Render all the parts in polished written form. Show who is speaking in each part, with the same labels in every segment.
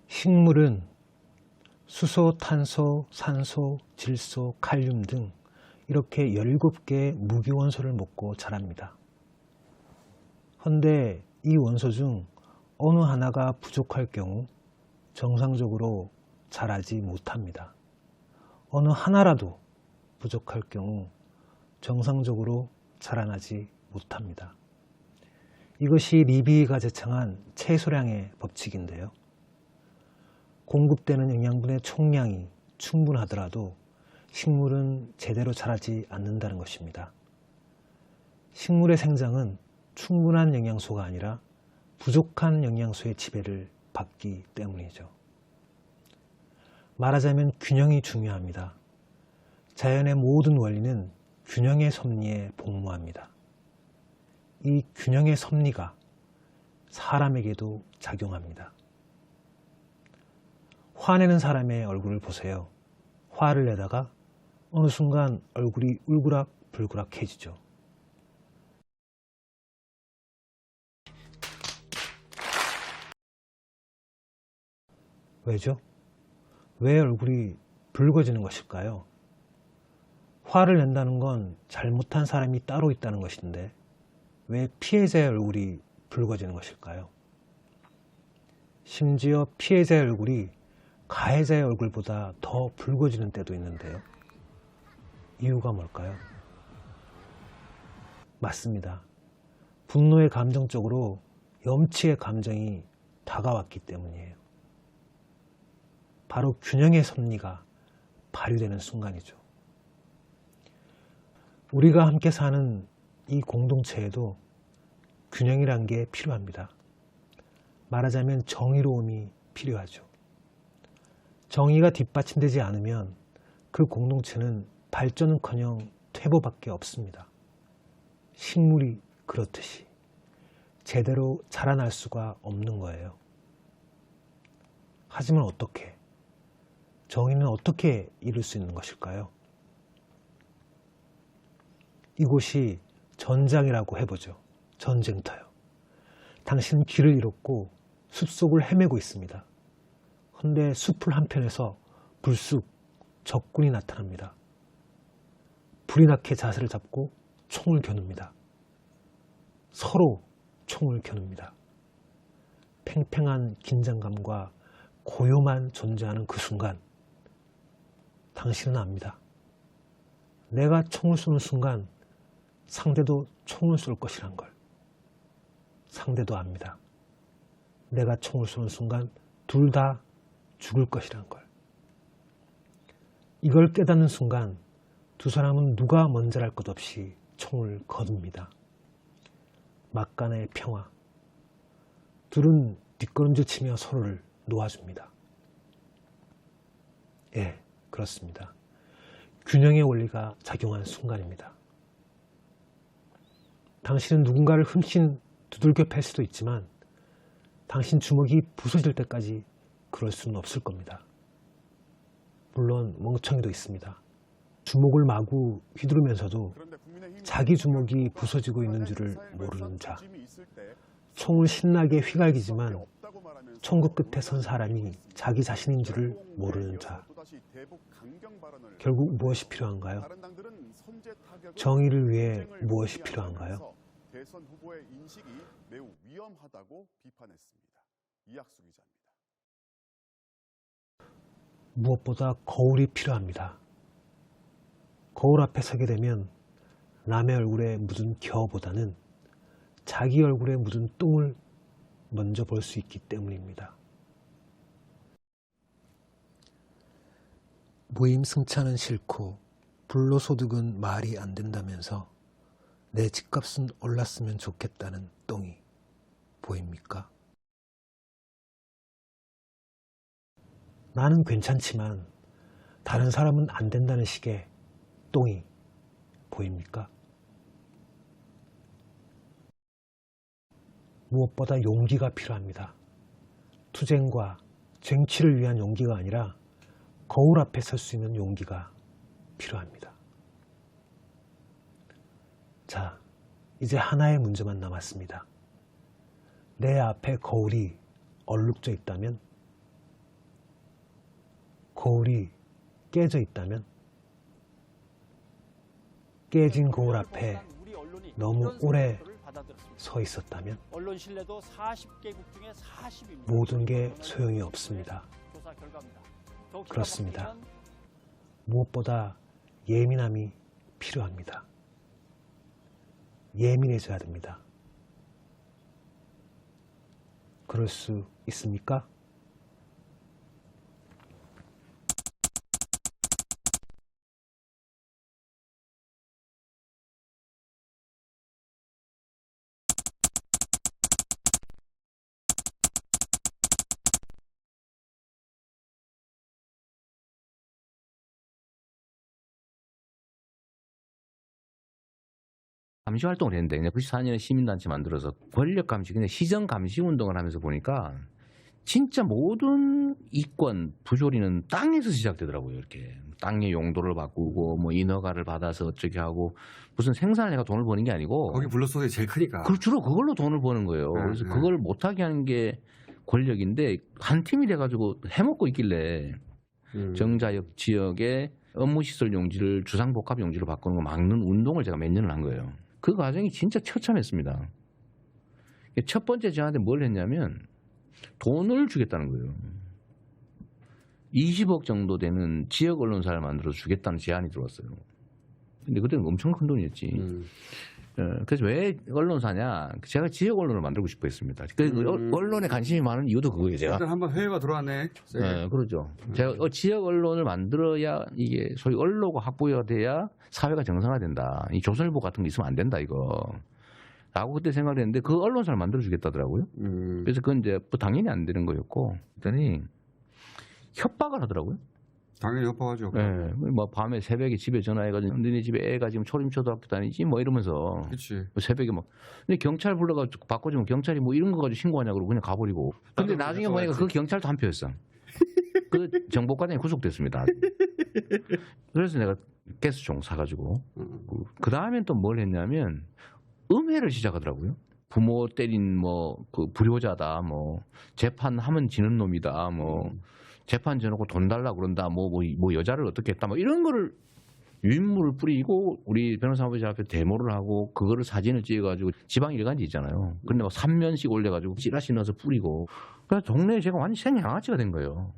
Speaker 1: 식물은 수소, 탄소, 산소, 질소, 칼륨 등 이렇게 17개의 무기원소를 먹고 자랍니다. 헌데 이 원소 중 어느 하나가 부족할 경우 정상적으로 자라지 못합니다. 어느 하나라도 부족할 경우 정상적으로 자라나지 못합니다. 이것이 리비이가 제창한 채소량의 법칙인데요. 공급되는 영양분의 총량이 충분하더라도 식물은 제대로 자라지 않는다는 것입니다. 식물의 생장은 충분한 영양소가 아니라 부족한 영양소의 지배를 받기 때문이죠. 말하자면 균형이 중요합니다. 자연의 모든 원리는 균형의 섭리에 복무합니다. 이 균형의 섭리가 사람에게도 작용합니다. 화내는 사람의 얼굴을 보세요. 화를 내다가 어느 순간 얼굴이 울그락불그락해지죠. 왜죠? 왜 얼굴이 붉어지는 것일까요? 화를 낸다는 건 잘못한 사람이 따로 있다는 것인데 왜 피해자의 얼굴이 붉어지는 것일까요? 심지어 피해자의 얼굴이 가해자의 얼굴보다 더 붉어지는 때도 있는데요. 이유가 뭘까요? 맞습니다. 분노의 감정 쪽으로 염치의 감정이 다가왔기 때문이에요. 바로 균형의 섭리가 발휘되는 순간이죠. 우리가 함께 사는 이 공동체에도 균형이란 게 필요합니다. 말하자면 정의로움이 필요하죠. 정의가 뒷받침되지 않으면 그 공동체는 발전은커녕 퇴보밖에 없습니다. 식물이 그렇듯이 제대로 자라날 수가 없는 거예요. 하지만 어떻게? 정의는 어떻게 이룰 수 있는 것일까요? 이곳이 전장이라고 해보죠. 전쟁터요. 당신은 길을 잃었고 숲속을 헤매고 있습니다. 그런데 숲을 한편에서 불쑥 적군이 나타납니다. 불이 나게 자세를 잡고 총을 겨눕니다. 서로 총을 겨눕니다. 팽팽한 긴장감과 고요만 존재하는 그 순간 당신은 압니다. 내가 총을 쏘는 순간 상대도 총을 쏠 것이란 걸. 상대도 압니다. 내가 총을 쏘는 순간 둘 다 죽을 것이란 걸. 이걸 깨닫는 순간 두 사람은 누가 먼저랄 것 없이 총을 거둡니다. 막간의 평화. 둘은 뒷걸음질치며 서로를 놓아줍니다. 예, 그렇습니다. 균형의 원리가 작용한 순간입니다. 당신은 누군가를 흠씬 두들겨 팰 수도 있지만 당신 주먹이 부서질 때까지 그럴 수는 없을 겁니다. 물론 멍청이도 있습니다. 주먹을 마구 휘두르면서도 자기 주먹이 부서지고 있는 줄을 모르는 자. 총을 신나게 휘갈기지만 총구 끝에 선 사람이 자기 자신인 줄을 모르는 자. 결국 무엇이 필요한가요? 정의를 위해 무엇이 필요한가요?
Speaker 2: 대선 후보의 인식이 매우 위험하다고 비판했습니다. 이학수 기자입니다.
Speaker 1: 무엇보다 거울이 필요합니다. 거울 앞에 서게 되면 남의 얼굴에 묻은 겨보다는 자기 얼굴에 묻은 똥을 먼저 볼 수 있기 때문입니다. 무임승차는 싫고 불로소득은 말이 안 된다면서 내 집값은 올랐으면 좋겠다는 똥이 보입니까? 나는 괜찮지만 다른 사람은 안 된다는 식의 똥이 보입니까? 무엇보다 용기가 필요합니다. 투쟁과 쟁취를 위한 용기가 아니라 거울 앞에 설 수 있는 용기가 필요합니다. 자, 이제 하나의 문제만 남았습니다. 내 앞에 거울이 얼룩져 있다면 거울이 깨져 있다면, 깨진 거울 앞에 너무 오래 서 있었다면
Speaker 3: 언론 신뢰도 40개국 중에 40입니다.
Speaker 1: 모든 게 소용이 없습니다.
Speaker 3: 조사 결과입니다.
Speaker 1: 그렇습니다. 무엇보다 예민함이 필요합니다. 예민해져야 됩니다. 그럴 수 있습니까?
Speaker 4: 감시 활동을 했는데 그냥 94년에 시민단체 만들어서 권력 감시, 그냥 시정 감시 운동을 하면서 보니까 진짜 모든 이권 부조리는 땅에서 시작되더라고요. 이렇게 땅의 용도를 바꾸고 뭐 인허가를 받아서 어떻게 하고 무슨 생산을 해가 돈을 버는 게 아니고
Speaker 5: 거기 불로소득이 제일 크니까.
Speaker 4: 주로 그걸로 돈을 버는 거예요. 그래서 그걸 못하게 하는 게 권력인데 한 팀이 돼가지고 해먹고 있길래 정자역 지역의 업무시설 용지를 주상복합 용지로 바꾸는 거 막는 운동을 제가 몇 년을 한 거예요. 그 과정이 진짜 처참했습니다. 첫 번째 저한테 뭘 했냐면 돈을 주겠다는 거예요. 20억 정도 되는 지역 언론사를 만들어 주겠다는 제안이 들어왔어요. 근데 그때는 엄청 큰 돈이었지. 그래서 왜 언론사냐? 제가 지역 언론을 만들고 싶어 했습니다. 언론에 관심이 많은 이유도 그거예요, 제가.
Speaker 5: 일단 한번 회의가 들어왔네.
Speaker 4: 네, 그렇죠. 제가 지역 언론을 만들어야 이게 소위 언론과 확보가 돼야 사회가 정상화된다. 이 조선일보 같은 거 있으면 안 된다, 이거. 라고 그때 생각을 했는데 그 언론사를 만들어주겠다더라고요. 그래서 그건 이제 뭐 당연히 안 되는 거였고, 그랬더니 협박을 하더라고요.
Speaker 5: 당연히 협박하죠.
Speaker 4: 네, 뭐 밤에 새벽에 집에 전화해가지고 너네 집에 애가 지금 초림초등학교 다니지 뭐 이러면서
Speaker 5: 그렇지.
Speaker 4: 새벽에 막 근데 경찰 불러가지고 바꿔주면 경찰이 뭐 이런 거 가지고 신고하냐고 그러고 그냥 가버리고. 근데 나중에 보니까 그 경찰도 한 표였어. 그 정보과장이 구속됐습니다. 그래서 내가 가스총 사가지고 그 다음엔 또 뭘 했냐면 음해를 시작하더라고요. 부모 때린 뭐 그 불효자다, 뭐 재판하면 지는 놈이다, 뭐 재판 져놓고 돈 달라 그런다, 뭐 여자를 어떻게 했다, 뭐 이런 거를 유인물을 뿌리고 우리 변호사 아버지 앞에 데모를 하고 그거를 사진을 찍어가지고 지방 일간지 있잖아요. 근데 막 3면씩 올려가지고 찌라시 넣어서 뿌리고 그래서 동네에 제가 완전 생양아치가 된 거예요.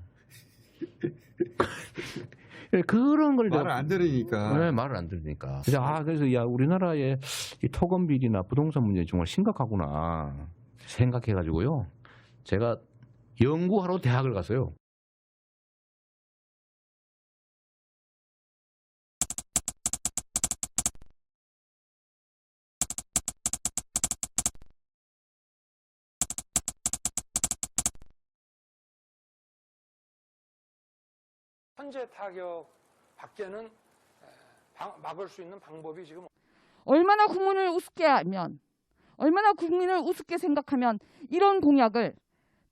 Speaker 4: 그런 걸
Speaker 5: 말을 안 들으니까.
Speaker 4: 네, 말을 안 들으니까. 그래서 야 우리나라의 이 토건 비리나 부동산 문제 정말 심각하구나 생각해가지고요. 제가 연구하러 대학을 갔어요.
Speaker 6: 현재 타격 박제는 막을 수 있는 방법이 지금
Speaker 7: 얼마나 국민을 우습게 하면, 얼마나 국민을 우습게 생각하면 이런 공약을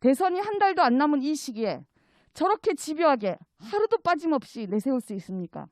Speaker 7: 대선이 한 달도 안 남은 이 시기에 저렇게 집요하게 하루도 빠짐없이 내세울 수 있습니까?